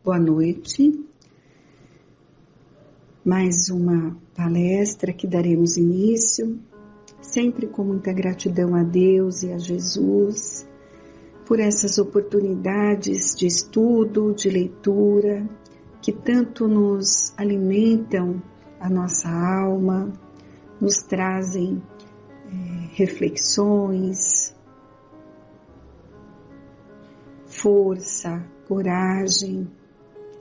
Boa noite. Mais uma palestra que daremos início, sempre com muita gratidão a Deus e a Jesus por essas oportunidades de estudo, de leitura, que tanto nos alimentam a nossa alma, nos trazem reflexões, força, coragem,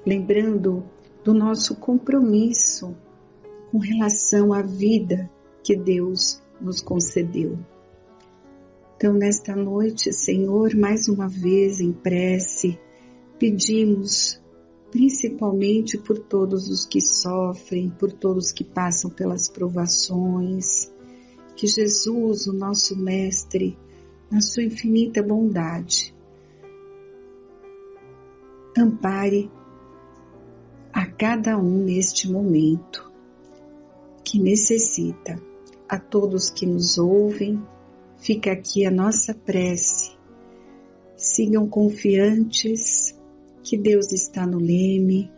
lembrando do nosso compromisso com relação à vida que Deus nos concedeu. Então, nesta noite, Senhor, mais uma vez em prece, pedimos principalmente por todos os que sofrem, por todos que passam pelas provações, que Jesus, o nosso Mestre, na sua infinita bondade, ampare a cada um neste momento que necessita. A todos que nos ouvem, fica aqui a nossa prece. Sigam confiantes que Deus está no leme.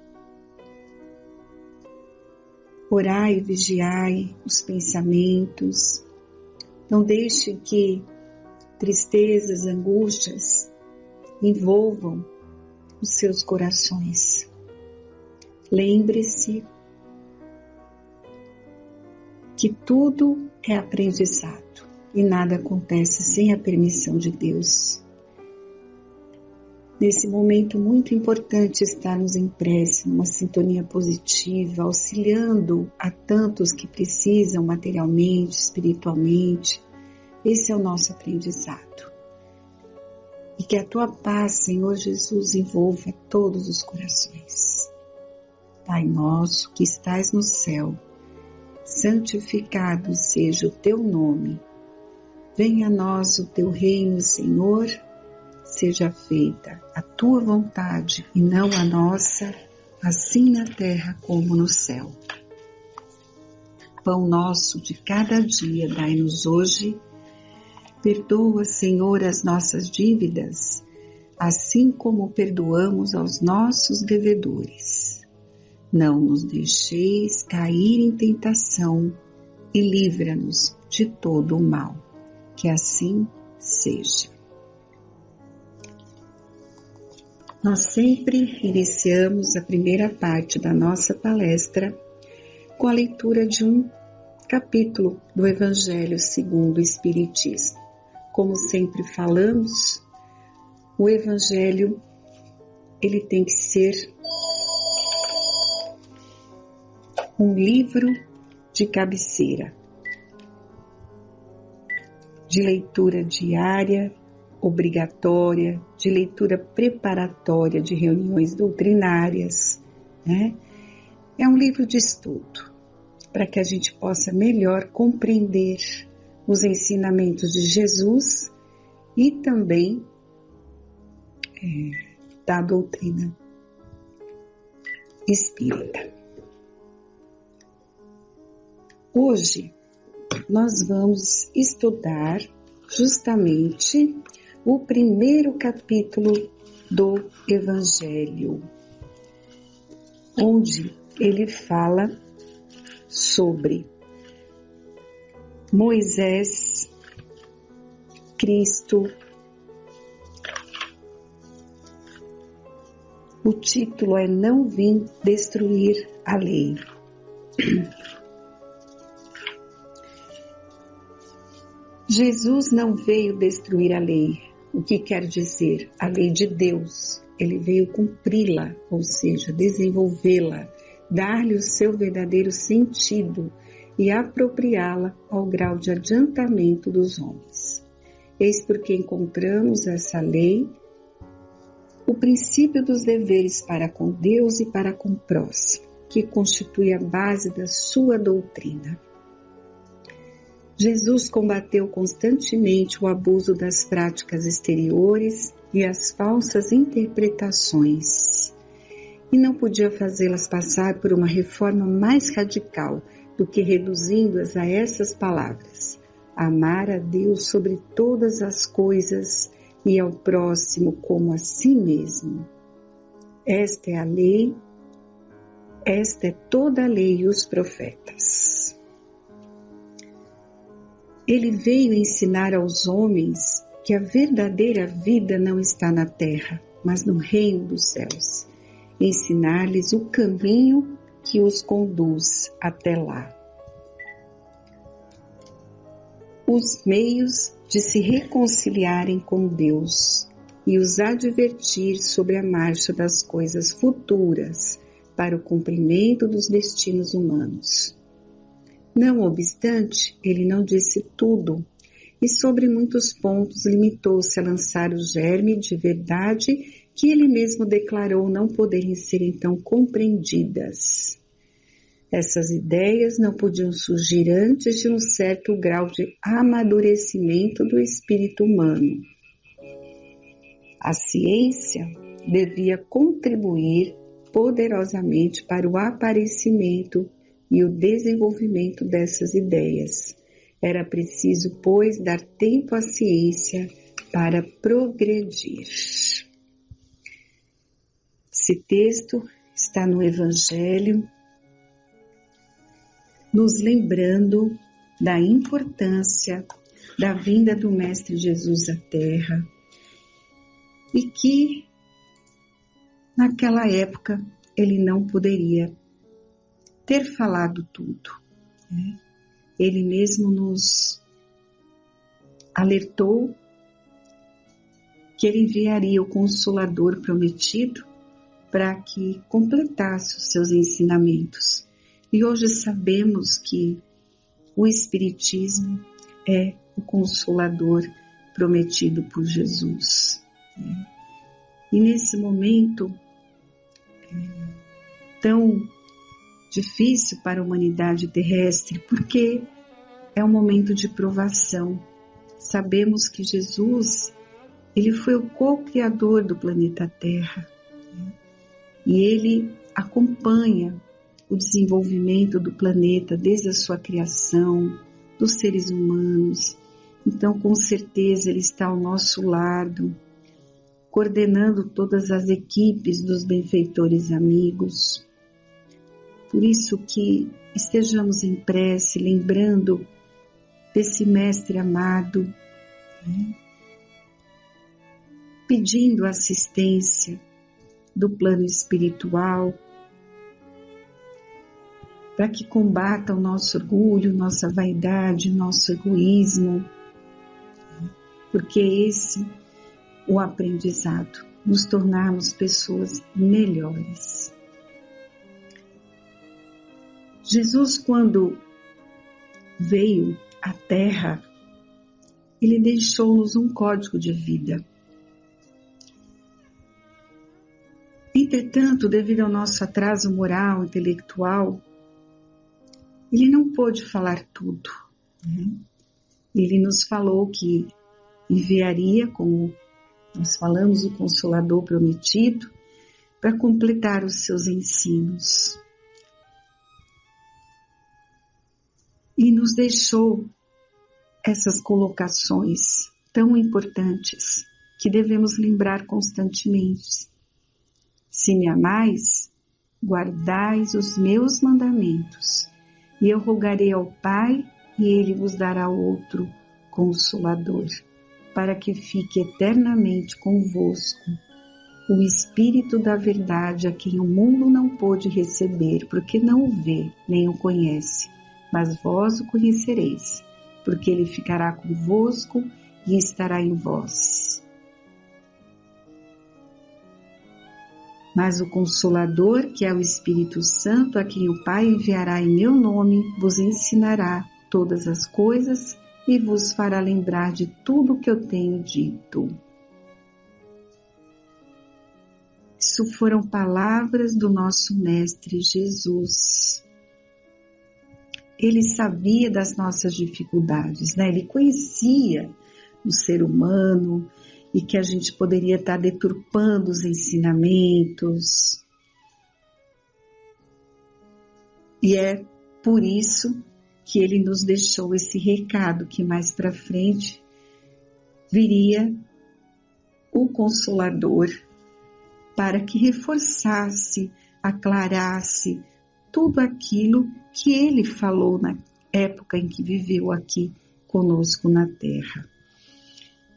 Orai e vigiai os pensamentos. Não deixe que tristezas, angústias envolvam os seus corações. Lembre-se que tudo é aprendizado e nada acontece sem a permissão de Deus. Nesse momento muito importante estarmos em prece, numa sintonia positiva, auxiliando a tantos que precisam materialmente, espiritualmente. Esse é o nosso aprendizado. E que a Tua paz, Senhor Jesus, envolva todos os corações. Pai nosso que estais no céu, santificado seja o Teu nome. Venha a nós o Teu reino, Senhor. Seja feita a Tua vontade e não a nossa, assim na terra como no céu. Pão nosso de cada dia dai-nos hoje. Perdoa, Senhor, as nossas dívidas, assim como perdoamos aos nossos devedores. Não nos deixeis cair em tentação e livra-nos de todo o mal. Que assim seja. Nós sempre iniciamos a primeira parte da nossa palestra com a leitura de um capítulo do Evangelho segundo o Espiritismo. Como sempre falamos, o Evangelho ele tem que ser um livro de cabeceira, de leitura diária, obrigatória, de leitura preparatória de reuniões doutrinárias, né? É um livro de estudo, para que a gente possa melhor compreender os ensinamentos de Jesus e também da doutrina espírita. Hoje nós vamos estudar justamente o primeiro capítulo do Evangelho, onde ele fala sobre Moisés, Cristo. O título é Não Vim Destruir a Lei. Jesus não veio destruir a lei. O que quer dizer? A lei de Deus. Ele veio cumpri-la, ou seja, desenvolvê-la, dar-lhe o seu verdadeiro sentido e apropriá-la ao grau de adiantamento dos homens. Eis porque encontramos essa lei, o princípio dos deveres para com Deus e para com o próximo, que constitui a base da sua doutrina. Jesus combateu constantemente o abuso das práticas exteriores e as falsas interpretações, e não podia fazê-las passar por uma reforma mais radical do que reduzindo-as a essas palavras: amar a Deus sobre todas as coisas e ao próximo como a si mesmo. Esta é a lei, esta é toda a lei e os profetas. Ele veio ensinar aos homens que a verdadeira vida não está na terra, mas no reino dos céus. Ensinar-lhes o caminho que os conduz até lá. Os meios de se reconciliarem com Deus e os advertir sobre a marcha das coisas futuras para o cumprimento dos destinos humanos. Não obstante, ele não disse tudo e sobre muitos pontos limitou-se a lançar o germe de verdade que ele mesmo declarou não poderem ser então compreendidas. Essas ideias não podiam surgir antes de um certo grau de amadurecimento do espírito humano. A ciência devia contribuir poderosamente para o aparecimento e o desenvolvimento dessas ideias. Era preciso, pois, dar tempo à ciência para progredir. Esse texto está no Evangelho, nos lembrando da importância da vinda do Mestre Jesus à Terra e que, naquela época, ele não poderia ter falado tudo, né? Ele mesmo nos alertou que ele enviaria o Consolador prometido para que completasse os seus ensinamentos. E hoje sabemos que o Espiritismo é o Consolador prometido por Jesus, né? E nesse momento tão difícil para a humanidade terrestre, porque é um momento de provação. Sabemos que Jesus, ele foi o co-criador do planeta Terra, né? E ele acompanha o desenvolvimento do planeta desde a sua criação, dos seres humanos. Então, com certeza, ele está ao nosso lado, coordenando todas as equipes dos benfeitores amigos. Por isso que estejamos em prece, lembrando desse Mestre amado, né? Pedindo assistência do plano espiritual, para que combata o nosso orgulho, nossa vaidade, nosso egoísmo, porque esse é o aprendizado, nos tornarmos pessoas melhores. Jesus, quando veio à Terra, ele deixou-nos um código de vida. Entretanto, devido ao nosso atraso moral, intelectual, ele não pôde falar tudo, né? Ele nos falou que enviaria, como nós falamos, o Consolador prometido, para completar os seus ensinos. E nos deixou essas colocações tão importantes que devemos lembrar constantemente. Se me amais, guardais os meus mandamentos, e eu rogarei ao Pai, e Ele vos dará outro Consolador, para que fique eternamente convosco, o Espírito da verdade, a quem o mundo não pôde receber, porque não o vê, nem o conhece, mas vós o conhecereis, porque Ele ficará convosco e estará em vós. Mas o Consolador, que é o Espírito Santo, a quem o Pai enviará em meu nome, vos ensinará todas as coisas e vos fará lembrar de tudo o que eu tenho dito. Isso foram palavras do nosso Mestre Jesus. Ele sabia das nossas dificuldades, né? Ele conhecia o ser humano e que a gente poderia estar deturpando os ensinamentos. E é por isso que ele nos deixou esse recado, que mais para frente viria o Consolador, para que reforçasse, aclarasse tudo aquilo que ele falou na época em que viveu aqui conosco na Terra.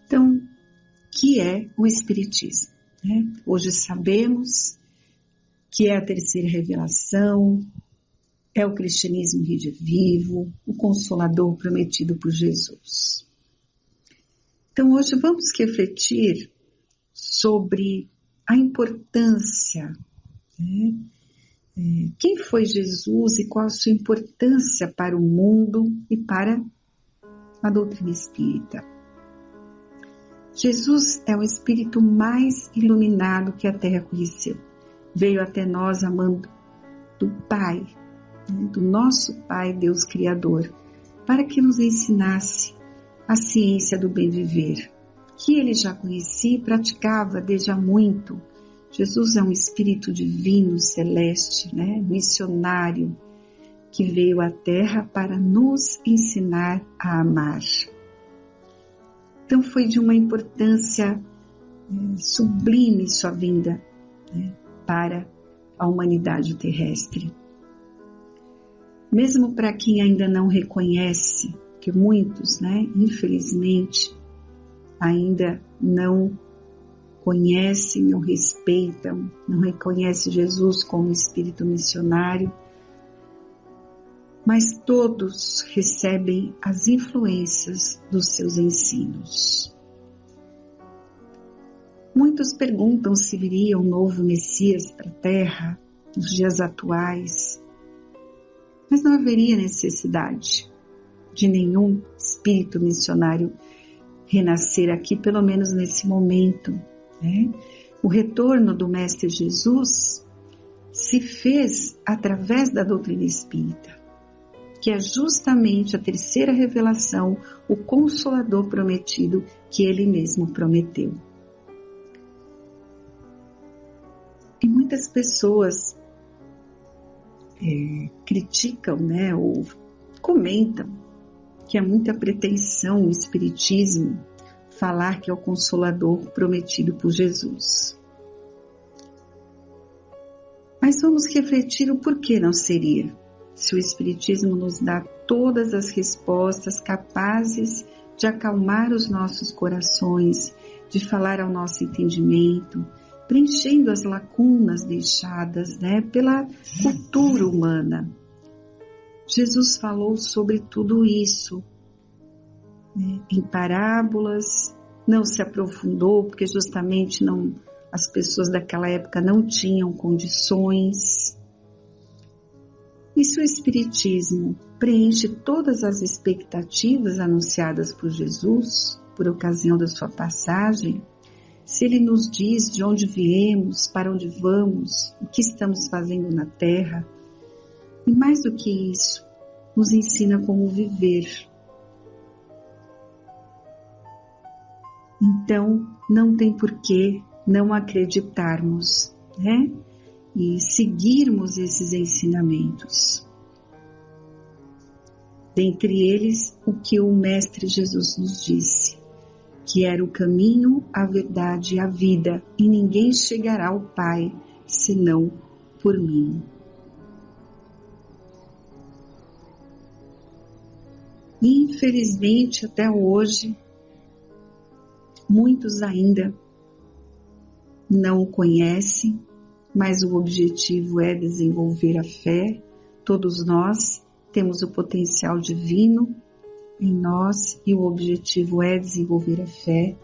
Então, que é o Espiritismo, né? Hoje sabemos que é a terceira revelação, é o cristianismo redivivo, o Consolador prometido por Jesus. Então, hoje vamos refletir sobre a importância, né? Quem foi Jesus e qual a sua importância para o mundo e para a doutrina espírita. Jesus é o espírito mais iluminado que a Terra conheceu. Veio até nós amando do Pai, né, do nosso Pai, Deus Criador, para que nos ensinasse a ciência do bem viver, que ele já conhecia e praticava desde há muito. Jesus é um espírito divino, celeste, né, missionário, que veio à Terra para nos ensinar a amar. Então foi de uma importância sublime sua vinda, né, para a humanidade terrestre. Mesmo para quem ainda não reconhece, que muitos, né, infelizmente, ainda não conhecem, não respeitam, não reconhecem Jesus como espírito missionário, mas todos recebem as influências dos seus ensinos. Muitos perguntam se viria um novo Messias para a Terra nos dias atuais, mas não haveria necessidade de nenhum espírito missionário renascer aqui, pelo menos nesse momento, né? O retorno do Mestre Jesus se fez através da doutrina espírita, que é justamente a terceira revelação, o Consolador prometido que ele mesmo prometeu. E muitas pessoas criticam, né, ou comentam que é muita pretensão o Espiritismo falar que é o Consolador prometido por Jesus. Mas vamos refletir o porquê não seria, se o Espiritismo nos dá todas as respostas capazes de acalmar os nossos corações, de falar ao nosso entendimento, preenchendo as lacunas deixadas, né, pela cultura humana. Jesus falou sobre tudo isso, né, em parábolas, não se aprofundou, porque justamente as pessoas daquela época não tinham condições. E se o Espiritismo preenche todas as expectativas anunciadas por Jesus, por ocasião da sua passagem, se ele nos diz de onde viemos, para onde vamos, o que estamos fazendo na Terra, e mais do que isso, nos ensina como viver. Então, não tem por que não acreditarmos, né? E seguirmos esses ensinamentos. Dentre eles, o que o Mestre Jesus nos disse, que era o caminho, a verdade e a vida, e ninguém chegará ao Pai senão por mim. Infelizmente, até hoje, muitos ainda não o conhecem, mas o objetivo é desenvolver a fé. Todos nós temos o potencial divino em nós e o objetivo é desenvolver a fé.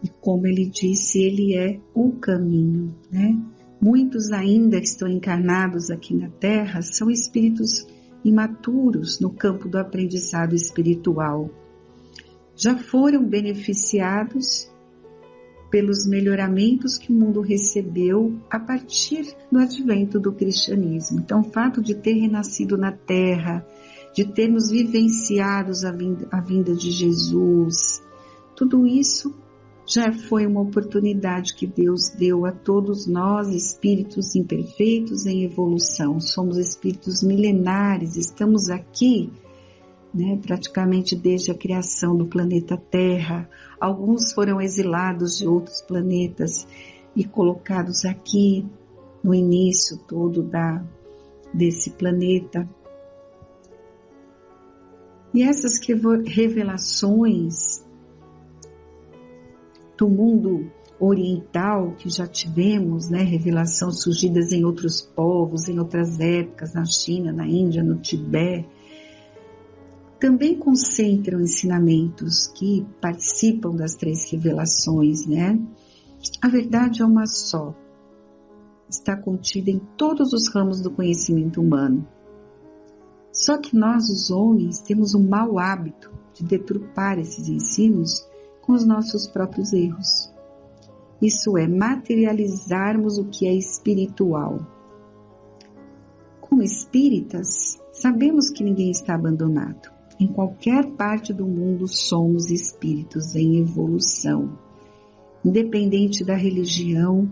E como ele disse, ele é o caminho, né? Muitos ainda que estão encarnados aqui na Terra são espíritos imaturos no campo do aprendizado espiritual. Já foram beneficiados pelos melhoramentos que o mundo recebeu a partir do advento do cristianismo. Então, o fato de ter renascido na Terra, de termos vivenciado a vinda de Jesus, tudo isso já foi uma oportunidade que Deus deu a todos nós, espíritos imperfeitos em evolução. Somos espíritos milenares, estamos aqui, né, praticamente desde a criação do planeta Terra. Alguns foram exilados de outros planetas, e colocados aqui no início todo desse planeta. E essas revelações do mundo oriental que já tivemos, né, revelações surgidas em outros povos, em outras épocas, na China, na Índia, no Tibete, também concentram ensinamentos que participam das 3 revelações, né? A verdade é uma só, está contida em todos os ramos do conhecimento humano. Só que nós, os homens, temos um mau hábito de deturpar esses ensinos com os nossos próprios erros. Isso é, materializarmos o que é espiritual. Como espíritas, sabemos que ninguém está abandonado. Em qualquer parte do mundo somos espíritos em evolução. Independente da religião,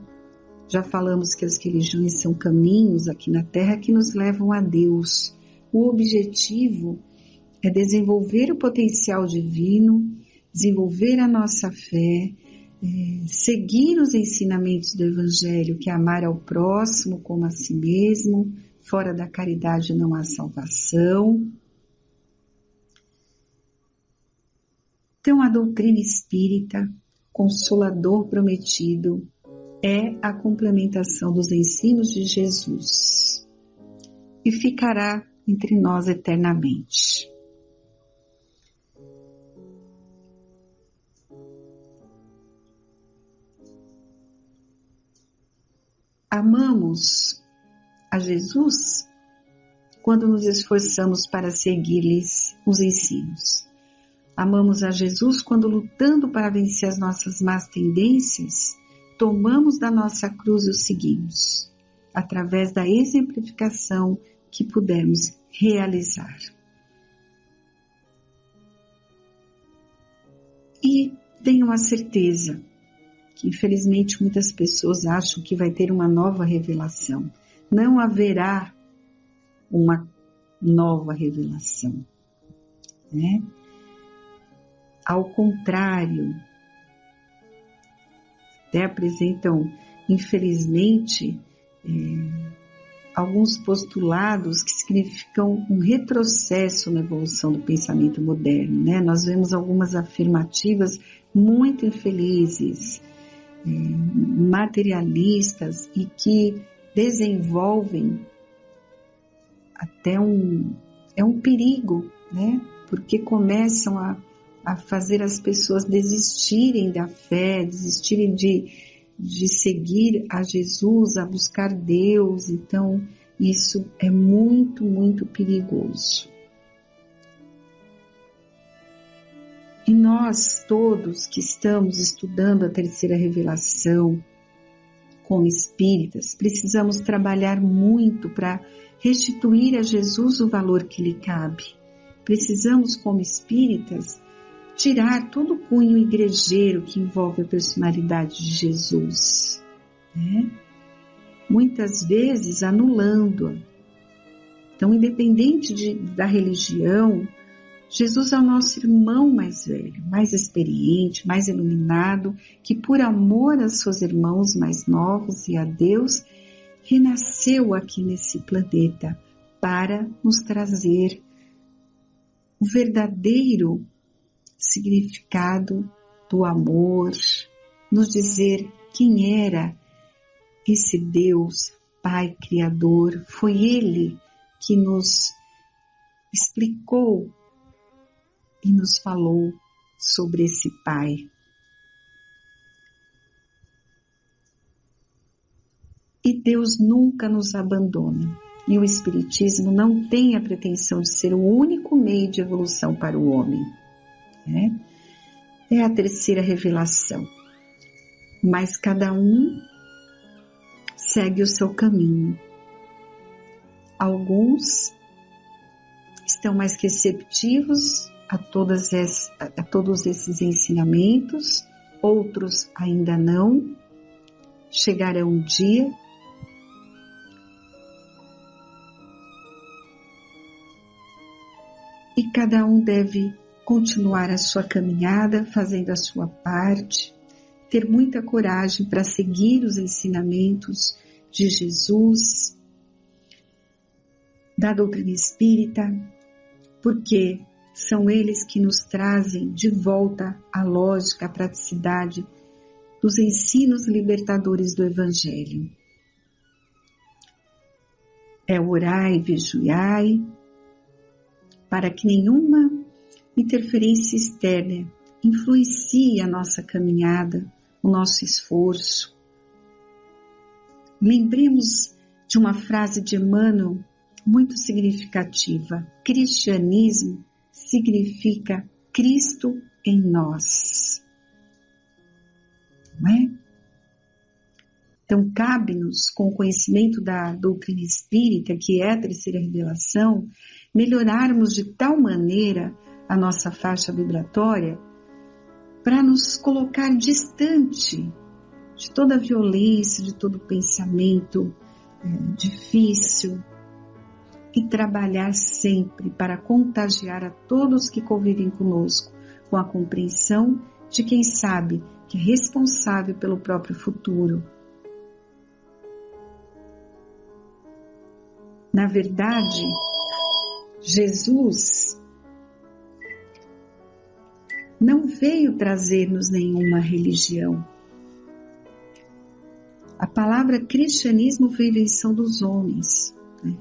já falamos que as religiões são caminhos aqui na Terra que nos levam a Deus. O objetivo é desenvolver o potencial divino, desenvolver a nossa fé, seguir os ensinamentos do Evangelho, que é amar ao próximo como a si mesmo, fora da caridade não há salvação. Então, a doutrina espírita, Consolador prometido, é a complementação dos ensinos de Jesus e ficará entre nós eternamente. Amamos a Jesus quando nos esforçamos para seguir-lhes os ensinos. Amamos a Jesus quando, lutando para vencer as nossas más tendências, tomamos da nossa cruz e o seguimos, através da exemplificação que pudermos realizar. E tenham a certeza que, infelizmente, muitas pessoas acham que vai ter uma nova revelação. Não haverá uma nova revelação, né? Ao contrário, até apresentam, infelizmente, alguns postulados que significam um retrocesso na evolução do pensamento moderno, né? Nós vemos algumas afirmativas muito infelizes, materialistas e que desenvolvem até um perigo, né? Porque começam a fazer as pessoas desistirem da fé, desistirem de seguir a Jesus, a buscar Deus. Então, isso é muito, muito perigoso. E nós todos que estamos estudando a terceira revelação como espíritas, precisamos trabalhar muito para restituir a Jesus o valor que lhe cabe. Precisamos, como espíritas, tirar todo o cunho igrejeiro que envolve a personalidade de Jesus, né? Muitas vezes anulando-a. Então, independente da religião, Jesus é o nosso irmão mais velho, mais experiente, mais iluminado, que por amor aos seus irmãos mais novos e a Deus, renasceu aqui nesse planeta para nos trazer o verdadeiro significado do amor, nos dizer quem era esse Deus, Pai Criador. Foi Ele que nos explicou e nos falou sobre esse Pai. E Deus nunca nos abandona. E o Espiritismo não tem a pretensão de ser o único meio de evolução para o homem. É a terceira revelação. Mas cada um segue o seu caminho. Alguns estão mais receptivos a todos esses ensinamentos, outros ainda não. Chegará um dia e cada um deve continuar a sua caminhada, fazendo a sua parte, ter muita coragem para seguir os ensinamentos de Jesus, da doutrina espírita, porque são eles que nos trazem de volta a lógica, a praticidade dos ensinos libertadores do Evangelho. É orai e vigiai, para que nenhuma interferência externa influencie a nossa caminhada, o nosso esforço. Lembremos de uma frase de Emmanuel muito significativa: cristianismo significa Cristo em nós. Não é? Então, cabe-nos, com o conhecimento da doutrina espírita, que é a terceira revelação, melhorarmos de tal maneira a nossa faixa vibratória para nos colocar distante de toda a violência, de todo pensamento difícil, e trabalhar sempre para contagiar a todos que convivem conosco com a compreensão de quem sabe que é responsável pelo próprio futuro. Na verdade, Jesus não veio trazer-nos nenhuma religião. A palavra cristianismo veio da invenção dos homens, né?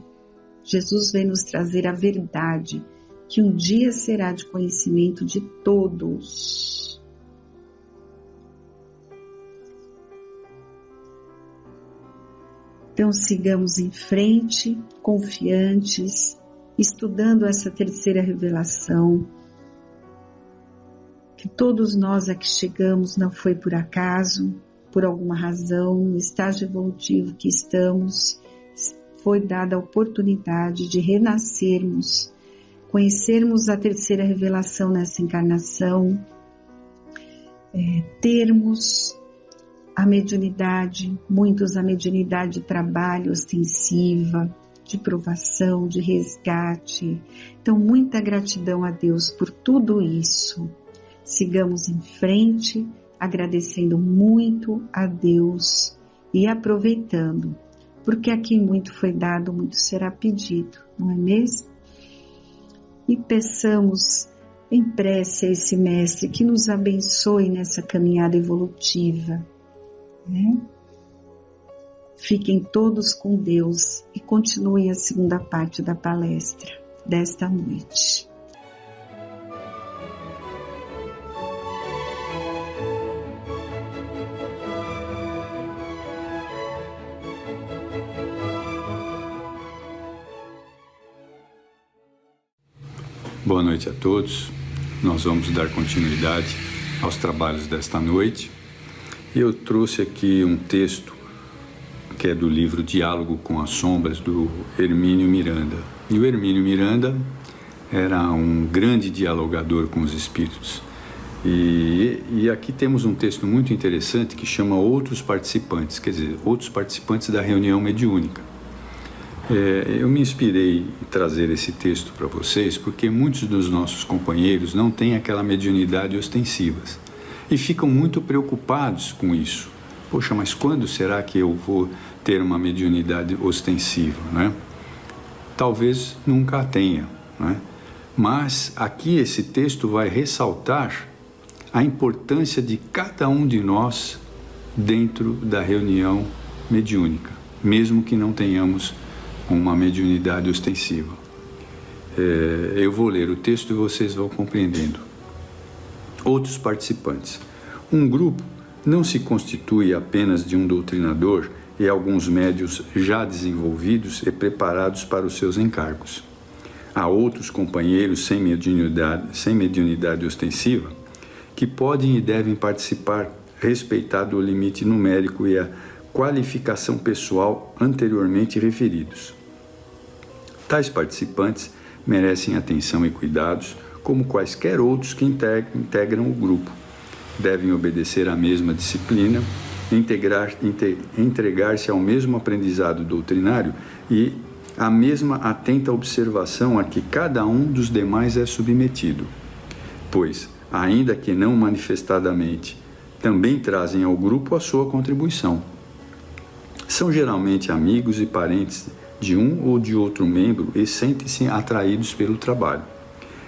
Jesus veio nos trazer a verdade, que um dia será de conhecimento de todos. Então sigamos em frente, confiantes, estudando essa terceira revelação, que todos nós a que chegamos não foi por acaso, por alguma razão, no estágio evolutivo que estamos, foi dada a oportunidade de renascermos, conhecermos a terceira revelação nessa encarnação, termos a mediunidade, muitos a mediunidade de trabalho ostensiva, de provação, de resgate. Então, muita gratidão a Deus por tudo isso. Sigamos em frente, agradecendo muito a Deus e aproveitando, porque a quem muito foi dado, muito será pedido, não é mesmo? E peçamos em prece a esse Mestre que nos abençoe nessa caminhada evolutiva, né? Fiquem todos com Deus e continuem a segunda parte da palestra desta noite. Boa noite a todos. Nós vamos dar continuidade aos trabalhos desta noite. Eu trouxe aqui um texto que é do livro Diálogo com as Sombras, do Hermínio Miranda. E o Hermínio Miranda era um grande dialogador com os espíritos. E aqui temos um texto muito interessante que chama Outros Participantes, quer dizer, outros participantes da reunião mediúnica. Eu me inspirei em trazer esse texto para vocês porque muitos dos nossos companheiros não têm aquela mediunidade ostensiva e ficam muito preocupados com isso. Poxa, mas quando será que eu vou ter uma mediunidade ostensiva, né? Talvez nunca a tenha, né? Mas aqui esse texto vai ressaltar a importância de cada um de nós dentro da reunião mediúnica, mesmo que não tenhamos uma mediunidade ostensiva. Eu vou ler o texto e vocês vão compreendendo. Outros participantes. Um grupo não se constitui apenas de um doutrinador e alguns médios já desenvolvidos e preparados para os seus encargos. Há outros companheiros sem mediunidade ostensiva que podem e devem participar, respeitado o limite numérico e a qualificação pessoal anteriormente referidos. Tais participantes merecem atenção e cuidados, como quaisquer outros que integram o grupo. Devem obedecer à mesma disciplina, entregar-se ao mesmo aprendizado doutrinário e à mesma atenta observação a que cada um dos demais é submetido. Pois, ainda que não manifestadamente também trazem ao grupo a sua contribuição. São geralmente amigos e parentes de um ou de outro membro e sentem-se atraídos pelo trabalho.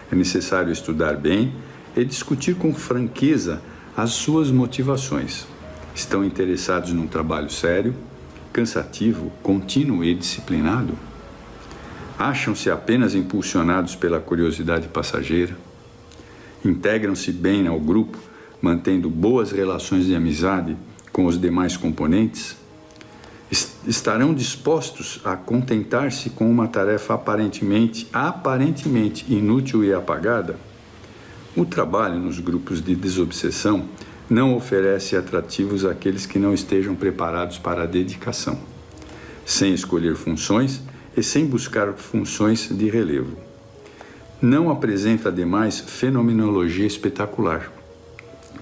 É necessário estudar bem e discutir com franqueza as suas motivações. Estão interessados num trabalho sério, cansativo, contínuo e disciplinado? Acham-se apenas impulsionados pela curiosidade passageira? Integram-se bem ao grupo, mantendo boas relações de amizade com os demais componentes? Estarão dispostos a contentar-se com uma tarefa aparentemente inútil e apagada? O trabalho nos grupos de desobsessão não oferece atrativos àqueles que não estejam preparados para a dedicação, sem escolher funções e sem buscar funções de relevo. Não apresenta, ademais, fenomenologia espetacular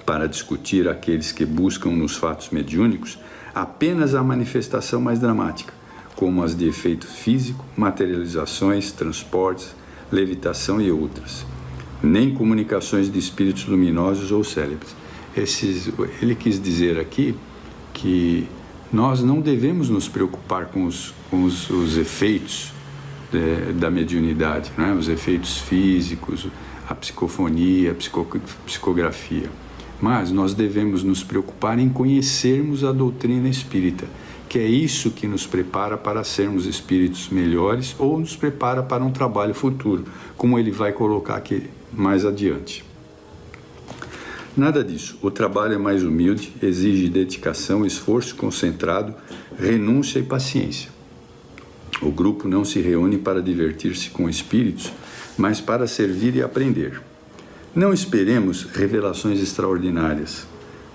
para discutir aqueles que buscam nos fatos mediúnicos apenas a manifestação mais dramática, como as de efeito físico, materializações, transportes, levitação e outras, nem comunicações de espíritos luminosos ou célebres. Ele quis dizer aqui que nós não devemos nos preocupar com os efeitos da mediunidade, né? Os efeitos físicos, a psicofonia, a psicografia. Mas nós devemos nos preocupar em conhecermos a doutrina espírita, que é isso que nos prepara para sermos espíritos melhores ou nos prepara para um trabalho futuro, como ele vai colocar aqui mais adiante. Nada disso. O trabalho é mais humilde, exige dedicação, esforço concentrado, renúncia e paciência. O grupo não se reúne para divertir-se com espíritos, mas para servir e aprender. Não esperemos revelações extraordinárias,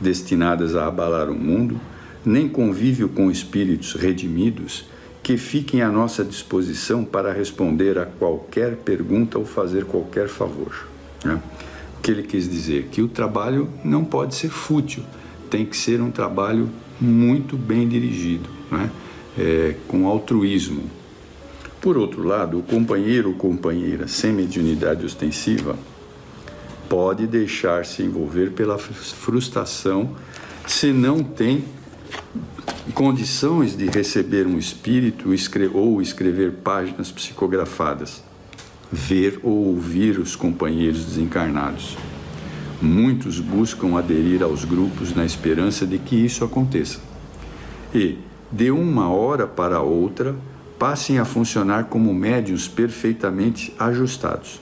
destinadas a abalar o mundo, nem convívio com espíritos redimidos que fiquem à nossa disposição para responder a qualquer pergunta ou fazer qualquer favor, né? O que ele quis dizer? Que o trabalho não pode ser fútil, tem que ser um trabalho muito bem dirigido, né? Com altruísmo. Por outro lado, o companheiro ou companheira sem mediunidade ostensiva pode deixar-se envolver pela frustração se não tem condições de receber um espírito ou escrever páginas psicografadas, ver ou ouvir os companheiros desencarnados. Muitos buscam aderir aos grupos na esperança de que isso aconteça. E, de uma hora para outra, passem a funcionar como médiuns perfeitamente ajustados.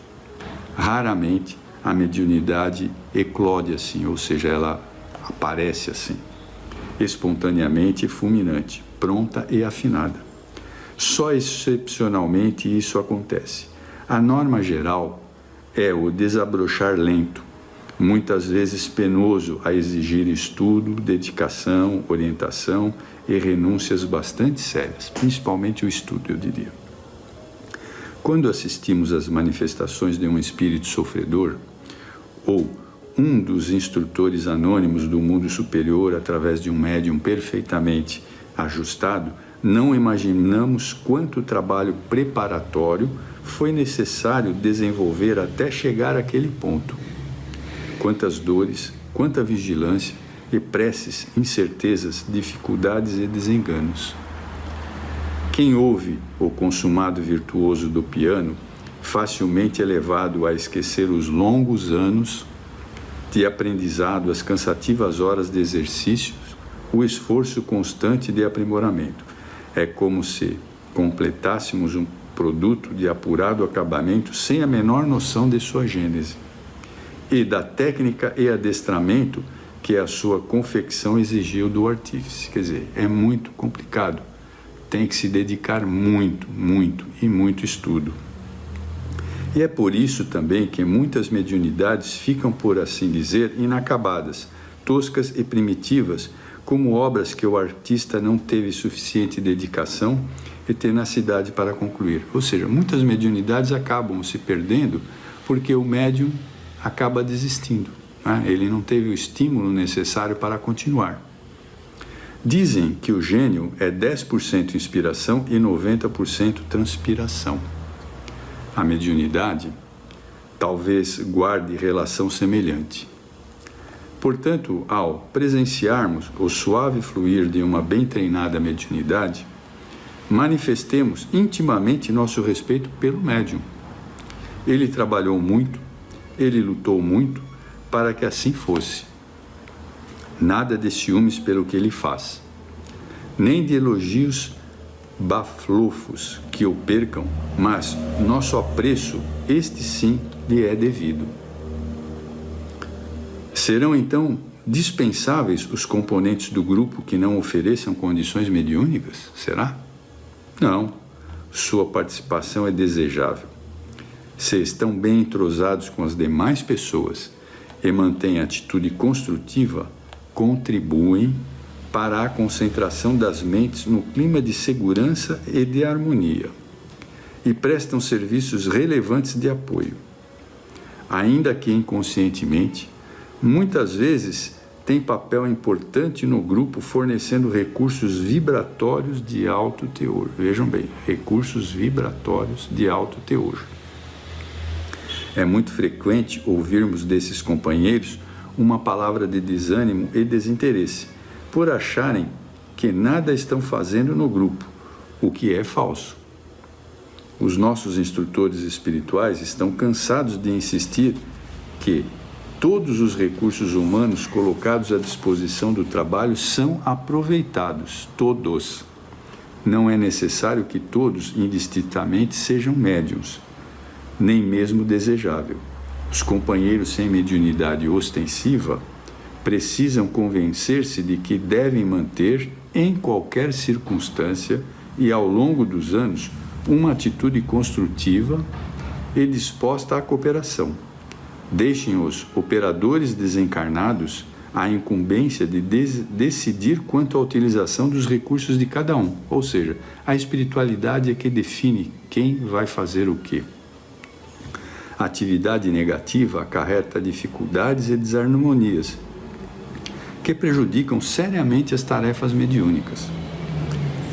Raramente a mediunidade eclode assim, ou seja, ela aparece assim, espontaneamente e fulminante, pronta e afinada. Só excepcionalmente isso acontece. A norma geral é o desabrochar lento, muitas vezes penoso a exigir estudo, dedicação, orientação e renúncias bastante sérias, principalmente o estudo, eu diria. Quando assistimos às manifestações de um espírito sofredor, ou um dos instrutores anônimos do mundo superior através de um médium perfeitamente ajustado, não imaginamos quanto trabalho preparatório foi necessário desenvolver até chegar àquele ponto. Quantas dores, quanta vigilância e preces, incertezas, dificuldades e desenganos. Quem ouve o consumado virtuoso do piano, facilmente é levado a esquecer os longos anos de aprendizado, as cansativas horas de exercícios, o esforço constante de aprimoramento. É como se completássemos um produto de apurado acabamento sem a menor noção de sua gênese e da técnica e adestramento que a sua confecção exigiu do artífice. Quer dizer, é muito complicado. Tem que se dedicar muito estudo. E é por isso também que muitas mediunidades ficam, por assim dizer, inacabadas, toscas e primitivas, como obras que o artista não teve suficiente dedicação e tenacidade para concluir. Ou seja, muitas mediunidades acabam se perdendo porque o médium acaba desistindo, né? Ele não teve o estímulo necessário para continuar. Dizem que o gênio é 10% inspiração e 90% transpiração. A mediunidade talvez guarde relação semelhante. Portanto, ao presenciarmos o suave fluir de uma bem treinada mediunidade, manifestemos intimamente nosso respeito pelo médium. Ele trabalhou muito, ele lutou muito para que assim fosse. Nada de ciúmes pelo que ele faz, nem de elogios baflofos que o percam, mas nosso apreço, este sim, lhe é devido. Serão então dispensáveis os componentes do grupo que não ofereçam condições mediúnicas? Será? Não, sua participação é desejável. Se estão bem entrosados com as demais pessoas e mantêm atitude construtiva, contribuem para a concentração das mentes no clima de segurança e de harmonia e prestam serviços relevantes de apoio. Ainda que inconscientemente, muitas vezes têm papel importante no grupo fornecendo recursos vibratórios de alto teor. Vejam bem, recursos vibratórios de alto teor. É muito frequente ouvirmos desses companheiros uma palavra de desânimo e desinteresse, por acharem que nada estão fazendo no grupo, o que é falso. Os nossos instrutores espirituais estão cansados de insistir que todos os recursos humanos colocados à disposição do trabalho são aproveitados, todos. Não é necessário que todos, indistintamente, sejam médiuns, nem mesmo desejável. Os companheiros sem mediunidade ostensiva precisam convencer-se de que devem manter, em qualquer circunstância e ao longo dos anos, uma atitude construtiva e disposta à cooperação. Deixem os operadores desencarnados a incumbência de decidir quanto à utilização dos recursos de cada um, ou seja, a espiritualidade é que define quem vai fazer o quê. A atividade negativa acarreta dificuldades e desarmonias que prejudicam seriamente as tarefas mediúnicas.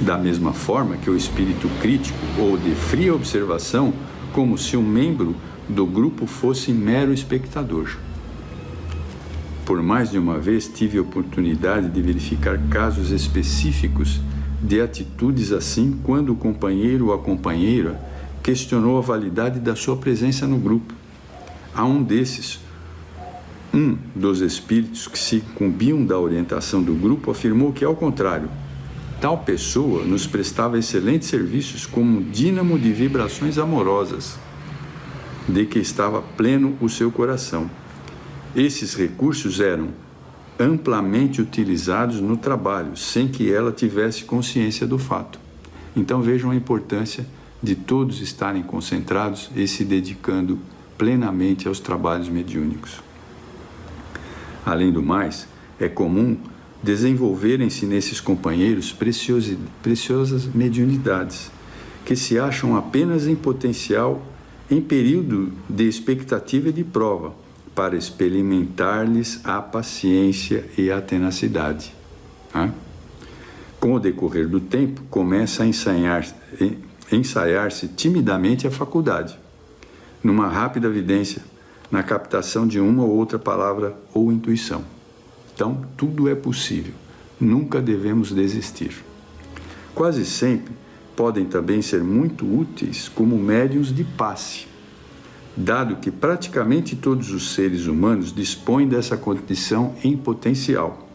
Da mesma forma que o espírito crítico ou de fria observação, como se um membro do grupo fosse mero espectador. Por mais de uma vez tive a oportunidade de verificar casos específicos de atitudes assim quando o companheiro ou a companheira questionou a validade da sua presença no grupo. A um desses, um dos espíritos que se incumbiam da orientação do grupo afirmou que, ao contrário, tal pessoa nos prestava excelentes serviços como um dínamo de vibrações amorosas, de que estava pleno o seu coração. Esses recursos eram amplamente utilizados no trabalho, sem que ela tivesse consciência do fato. Então vejam a importância de todos estarem concentrados e se dedicando plenamente aos trabalhos mediúnicos. Além do mais, é comum desenvolverem-se nesses companheiros preciosas mediunidades, que se acham apenas em potencial em período de expectativa e de prova, para experimentar-lhes a paciência e a tenacidade. Com o decorrer do tempo, começa a ensaiar-se timidamente a faculdade, numa rápida evidência, na captação de uma ou outra palavra ou intuição. Então, tudo é possível, nunca devemos desistir. Quase sempre podem também ser muito úteis como médiuns de passe, dado que praticamente todos os seres humanos dispõem dessa condição em potencial,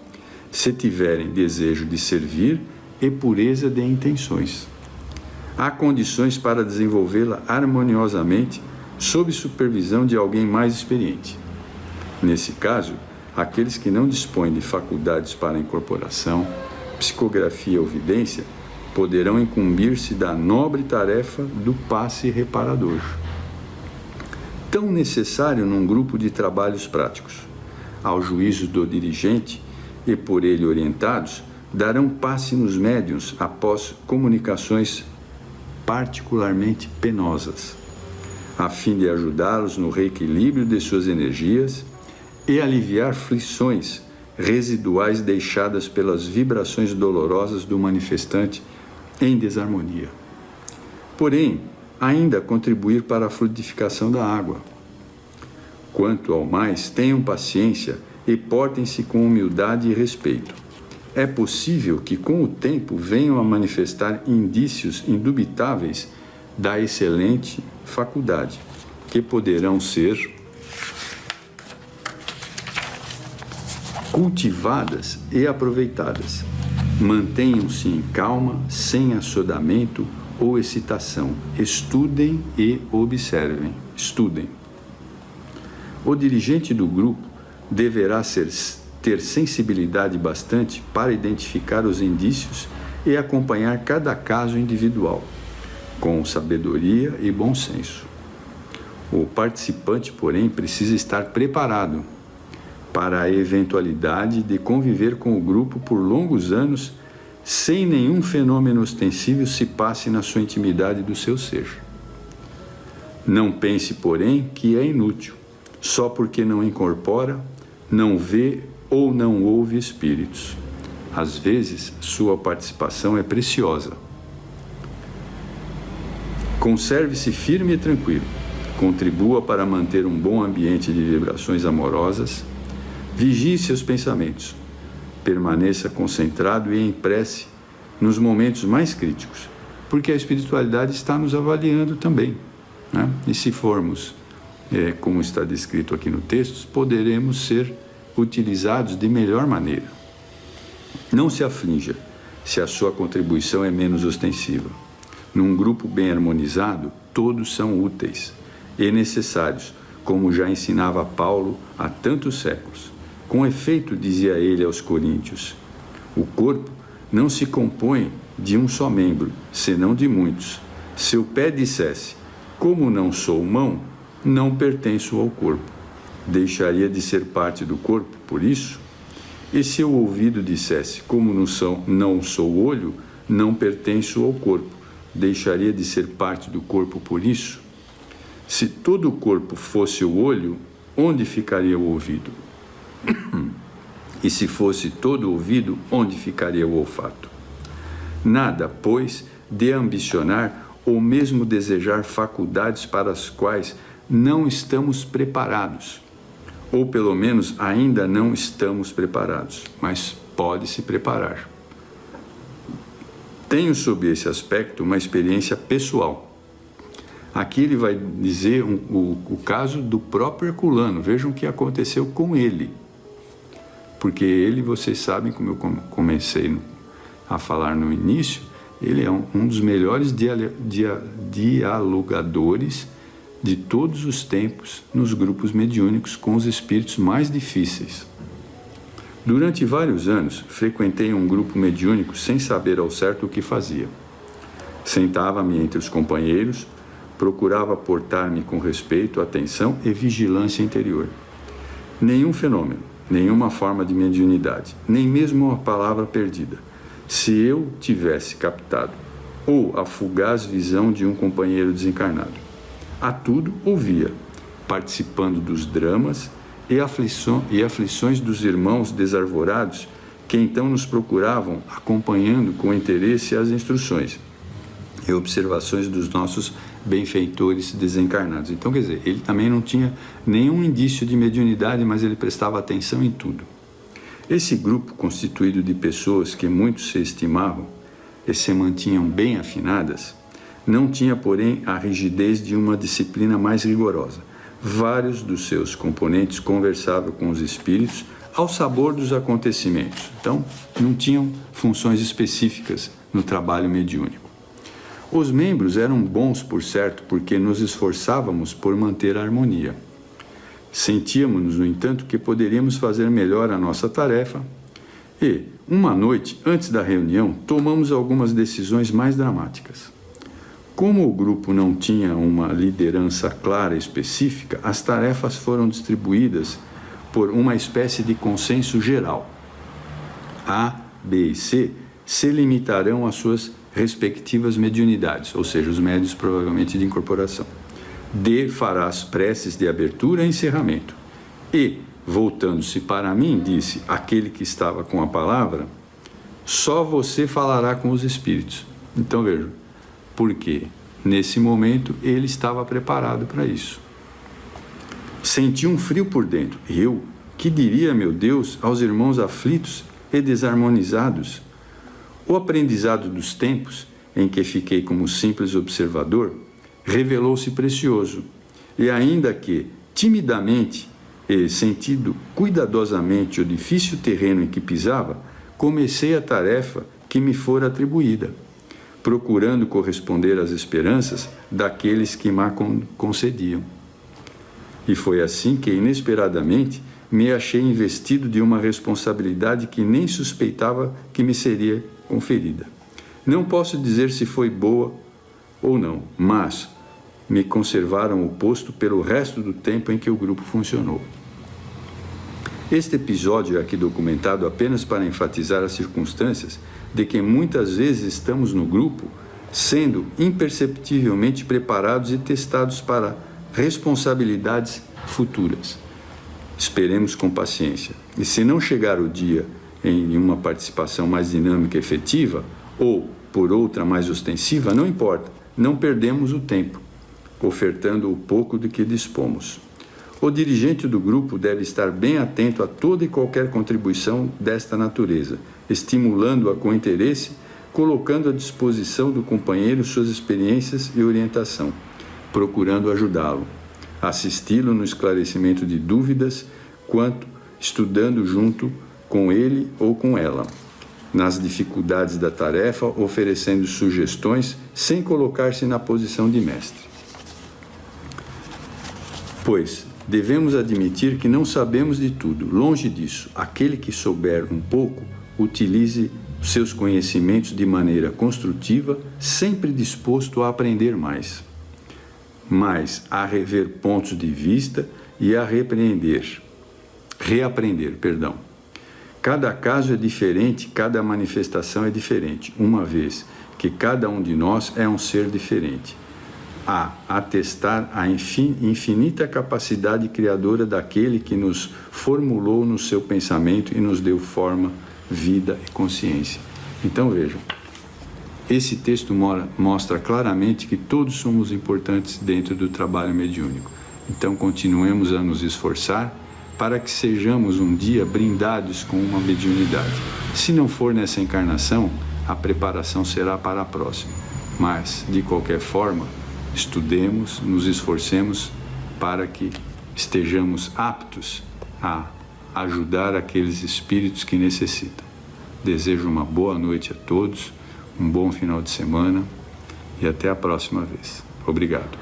se tiverem desejo de servir e pureza de intenções. Há condições para desenvolvê-la harmoniosamente sob supervisão de alguém mais experiente. Nesse caso, aqueles que não dispõem de faculdades para incorporação, psicografia ou vidência, poderão incumbir-se da nobre tarefa do passe reparador, tão necessário num grupo de trabalhos práticos. Ao juízo do dirigente e por ele orientados, darão passe nos médiuns após comunicações particularmente penosas, a fim de ajudá-los no reequilíbrio de suas energias e aliviar aflições residuais deixadas pelas vibrações dolorosas do manifestante em desarmonia. Porém, ainda contribuir para a fluidificação da água. Quanto ao mais, tenham paciência e portem-se com humildade e respeito. É possível que com o tempo venham a manifestar indícios indubitáveis da excelente faculdade, que poderão ser cultivadas e aproveitadas. Mantenham-se em calma, sem assodamento ou excitação. Estudem e observem. Estudem. O dirigente do grupo deverá ter sensibilidade bastante para identificar os indícios e acompanhar cada caso individual, com sabedoria e bom senso. O participante, porém, precisa estar preparado para a eventualidade de conviver com o grupo por longos anos sem nenhum fenômeno ostensível se passe na sua intimidade do seu ser. Não pense, porém, que é inútil, só porque não incorpora, não vê ou não ouve espíritos. Às vezes, sua participação é preciosa. Conserve-se firme e tranquilo. Contribua para manter um bom ambiente de vibrações amorosas. Vigie seus pensamentos. Permaneça concentrado e em prece nos momentos mais críticos, porque a espiritualidade está nos avaliando também, né? E se formos, como está descrito aqui no texto, poderemos ser utilizados de melhor maneira. Não se aflinja se a sua contribuição é menos ostensiva. Num grupo bem harmonizado, todos são úteis e necessários, como já ensinava Paulo há tantos séculos. Com efeito, dizia ele aos coríntios, o corpo não se compõe de um só membro, senão de muitos. Se o pé dissesse, como não sou mão, não pertenço ao corpo, deixaria de ser parte do corpo por isso? E se o ouvido dissesse, como não sou olho, não pertenço ao corpo, deixaria de ser parte do corpo por isso? Se todo o corpo fosse o olho, onde ficaria o ouvido? E se fosse todo o ouvido, onde ficaria o olfato? Nada, pois, de ambicionar ou mesmo desejar faculdades para as quais não estamos preparados, ou pelo menos ainda não estamos preparados, mas pode se preparar. Tenho sob esse aspecto uma experiência pessoal. Aqui ele vai dizer o caso do próprio Herculano. Vejam o que aconteceu com ele. Porque ele, vocês sabem, como eu comecei a falar no início, ele é um dos melhores dialogadores de todos os tempos nos grupos mediúnicos com os espíritos mais difíceis. Durante vários anos, frequentei um grupo mediúnico sem saber ao certo o que fazia. Sentava-me entre os companheiros, procurava portar-me com respeito, atenção e vigilância interior. Nenhum fenômeno, nenhuma forma de mediunidade, nem mesmo uma palavra perdida. Se eu tivesse captado, ou a fugaz visão de um companheiro desencarnado, a tudo ouvia, participando dos dramas e aflições dos irmãos desarvorados que então nos procuravam, acompanhando com interesse as instruções e observações dos nossos benfeitores desencarnados. Então, quer dizer, ele também não tinha nenhum indício de mediunidade, mas ele prestava atenção em tudo. Esse grupo, constituído de pessoas que muito se estimavam e se mantinham bem afinadas, não tinha, porém, a rigidez de uma disciplina mais rigorosa. Vários dos seus componentes conversavam com os espíritos ao sabor dos acontecimentos. Então, não tinham funções específicas no trabalho mediúnico. Os membros eram bons, por certo, porque nos esforçávamos por manter a harmonia. Sentíamos-nos, no entanto, que poderíamos fazer melhor a nossa tarefa e, uma noite, antes da reunião, tomamos algumas decisões mais dramáticas. Como o grupo não tinha uma liderança clara e específica, as tarefas foram distribuídas por uma espécie de consenso geral. A, B e C se limitarão às suas respectivas mediunidades, ou seja, os médios provavelmente de incorporação. D fará as preces de abertura e encerramento. E, voltando-se para mim, disse aquele que estava com a palavra, só você falará com os espíritos. Então vejam, porque nesse momento ele estava preparado para isso. Senti um frio por dentro. Eu, Que diria, meu Deus, aos irmãos aflitos e desarmonizados? O aprendizado dos tempos, em que fiquei como simples observador, revelou-se precioso, e ainda que, timidamente e sentindo cuidadosamente o difícil terreno em que pisava, comecei a tarefa que me fora atribuída, procurando corresponder às esperanças daqueles que me concediam. E foi assim que, inesperadamente, me achei investido de uma responsabilidade que nem suspeitava que me seria conferida. Não posso dizer se foi boa ou não, mas me conservaram o posto pelo resto do tempo em que o grupo funcionou. Este episódio é aqui documentado apenas para enfatizar as circunstâncias de que muitas vezes estamos no grupo sendo imperceptivelmente preparados e testados para responsabilidades futuras. Esperemos com paciência. E se não chegar o dia em uma participação mais dinâmica e efetiva, ou por outra mais ostensiva, não importa, não perdemos o tempo, ofertando o pouco de que dispomos. O dirigente do grupo deve estar bem atento a toda e qualquer contribuição desta natureza, estimulando-a com interesse, colocando à disposição do companheiro suas experiências e orientação, procurando ajudá-lo, assisti-lo no esclarecimento de dúvidas, quanto estudando junto com ele ou com ela, nas dificuldades da tarefa, oferecendo sugestões sem colocar-se na posição de mestre. Pois devemos admitir que não sabemos de tudo. Longe disso, aquele que souber um pouco, utilize seus conhecimentos de maneira construtiva, sempre disposto a aprender mais, mas a rever pontos de vista e a reaprender. Cada caso é diferente, cada manifestação é diferente, uma vez que cada um de nós é um ser diferente. A atestar a infinita capacidade criadora daquele que nos formulou no seu pensamento e nos deu forma, vida e consciência. Então vejam, esse texto mostra claramente que todos somos importantes dentro do trabalho mediúnico. Então continuemos a nos esforçar para que sejamos um dia brindados com uma mediunidade. Se não for nessa encarnação, a preparação será para a próxima. Mas, de qualquer forma, estudemos, nos esforcemos para que estejamos aptos a ajudar aqueles espíritos que necessitam. Desejo uma boa noite a todos, um bom final de semana e até a próxima vez. Obrigado.